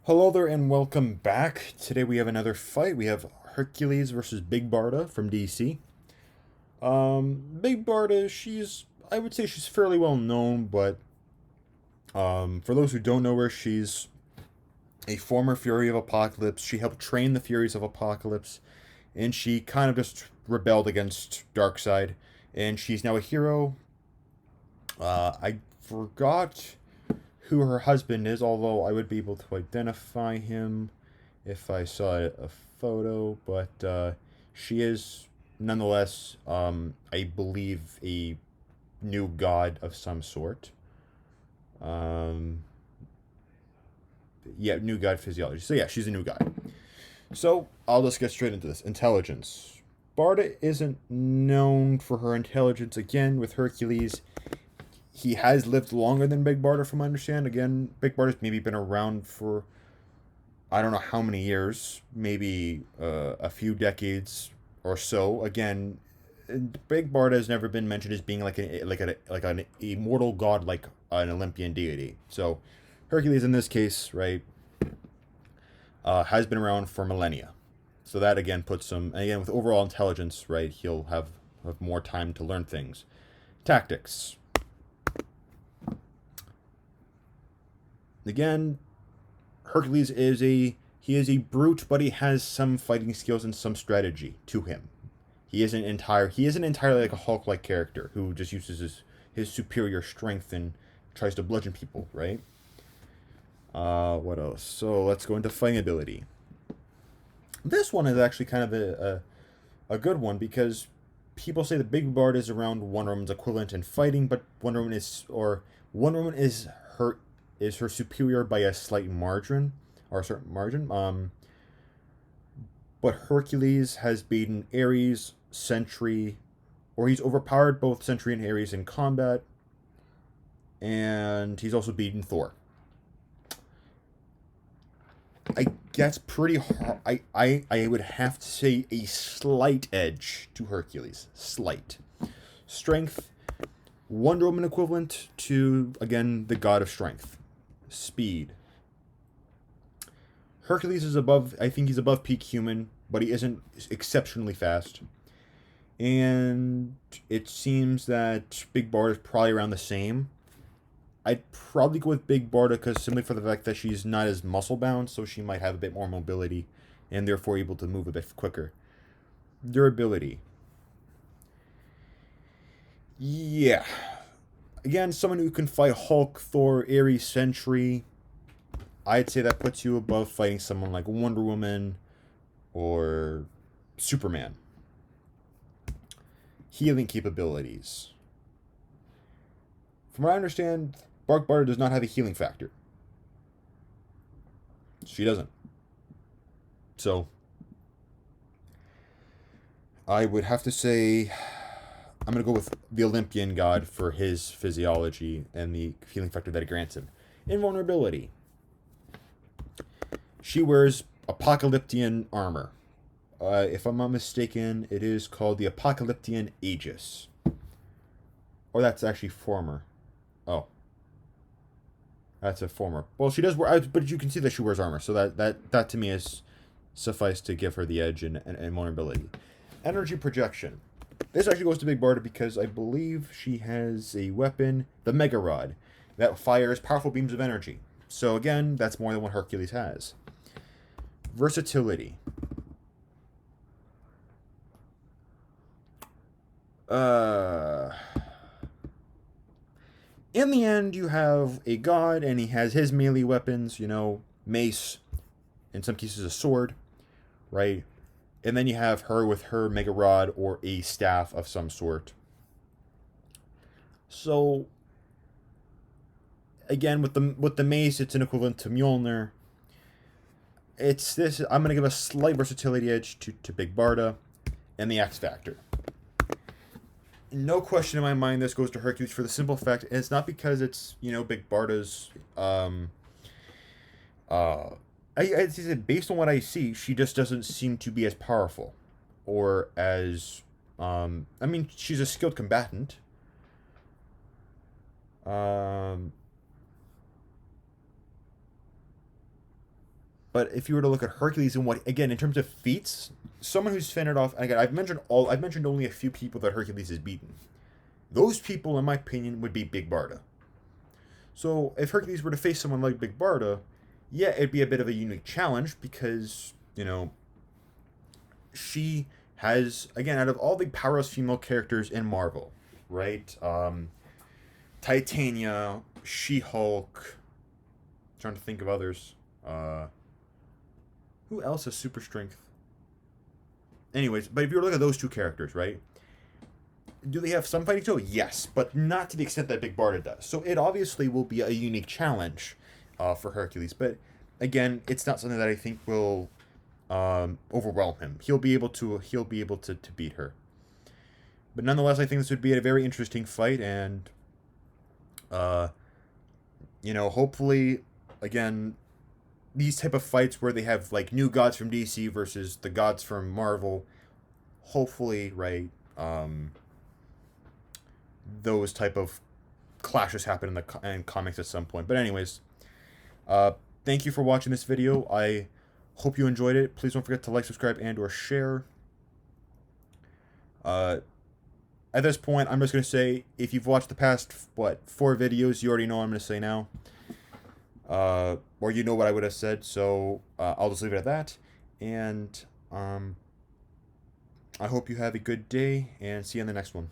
Hello there and welcome back. Today we have another fight. We have Hercules versus Big Barda from DC. Big Barda, I would say she's fairly well known, but for those who don't know her, she's a former Fury of Apocalypse. She helped train the Furies of Apocalypse, and she kind of just rebelled against Darkseid, and she's now a hero. I forgot who her husband is, although I would be able to identify him if I saw a photo. But she is nonetheless, I believe, a new god of some sort. Um, yeah, new god physiology. So yeah, she's a new god. So I'll just get straight into this. Intelligence. Barda isn't known for her intelligence. Again, with Hercules, he has lived longer than Big Barda, from what I understand. Again, Big Barda's maybe been around for I don't know how many years, maybe a few decades or so. Again, Big Barda has never been mentioned as being like an immortal god, like an Olympian deity. So Hercules in this case, right, has been around for millennia. So that again puts him, and again with overall intelligence, right, he'll have more time to learn things. Tactics. Again, Hercules is a brute, but he has some fighting skills and some strategy to him. He isn't entirely like a Hulk like character who just uses his superior strength and tries to bludgeon people, right? What else? So let's go into fighting ability. This one is actually kind of a good one because people say the Big Bard is around Wonder Woman's equivalent in fighting, but Wonder Woman is her superior by a slight margin or a certain margin. But Hercules has beaten Ares, Sentry, or he's overpowered both Sentry and Ares in combat, and he's also beaten Thor. I guess pretty hard. I would have to say a slight edge to Hercules. Slight. Strength, Wonder Woman equivalent to, again, the god of strength. Speed. Hercules is above, I think he's above peak human, but he isn't exceptionally fast. And it seems that Big Barda is probably around the same. I'd probably go with Big Barda because simply for the fact that she's not as muscle bound, so she might have a bit more mobility and therefore able to move a bit quicker. Durability. Yeah. Again, someone who can fight Hulk, Thor, Ares, Sentry. I'd say that puts you above fighting someone like Wonder Woman or Superman. Healing capabilities. From what I understand, Bark Barda does not have a healing factor. She doesn't. So, I would have to say I'm going to go with the Olympian god for his physiology and the healing factor that it grants him. Invulnerability. She wears Apocalyptian armor. If I'm not mistaken, it is called the Apocalyptian Aegis. Or that's actually former. Oh, that's a former. Well, she does wear, but you can see that she wears armor, so that to me is suffice to give her the edge and vulnerability. Energy projection. This actually goes to Big Barda because I believe she has a weapon, the Mega Rod, that fires powerful beams of energy. So again, that's more than what Hercules has. Versatility. Uh, in the end, you have a god, and he has his melee weapons. Mace, in some cases a sword, right? And then you have her with her mega rod or a staff of some sort. So again, with the mace, it's an equivalent to Mjolnir. It's this. I'm gonna give a slight versatility edge to Big Barda, and the X Factor. No question in my mind, this goes to Hercules for the simple fact, and it's not because it's Big Barda's. Uh, I said based on what I see, she just doesn't seem to be as powerful, or as. I mean, she's a skilled combatant. Um, But if you were to look at Hercules and what, again, in terms of feats, someone who's fended off, again, I've mentioned only a few people that Hercules has beaten. Those people, in my opinion, would be Big Barda. So if Hercules were to face someone like Big Barda, yeah, it'd be a bit of a unique challenge because, she has, again, out of all the powerless female characters in Marvel, right? Titania, She-Hulk, trying to think of others. Who else has super strength? Anyways, but if you look at those two characters, right? Do they have some fighting skill? Yes, but not to the extent that Big Barda does. So it obviously will be a unique challenge for Hercules. But again, it's not something that I think will overwhelm him. He'll be able to beat her. But nonetheless, I think this would be a very interesting fight, and hopefully, again, these type of fights where they have like new gods from DC versus the gods from Marvel, hopefully, right, those type of clashes happen in comics at some point. But anyways, thank you for watching this video. I hope you enjoyed it. Please don't forget to like, subscribe, and or share. At this point, I'm just going to say, if you've watched the past, 4 videos, you already know what I'm going to say now. Or you know what I would have said, so I'll just leave it at that. And I hope you have a good day, and see you in the next one.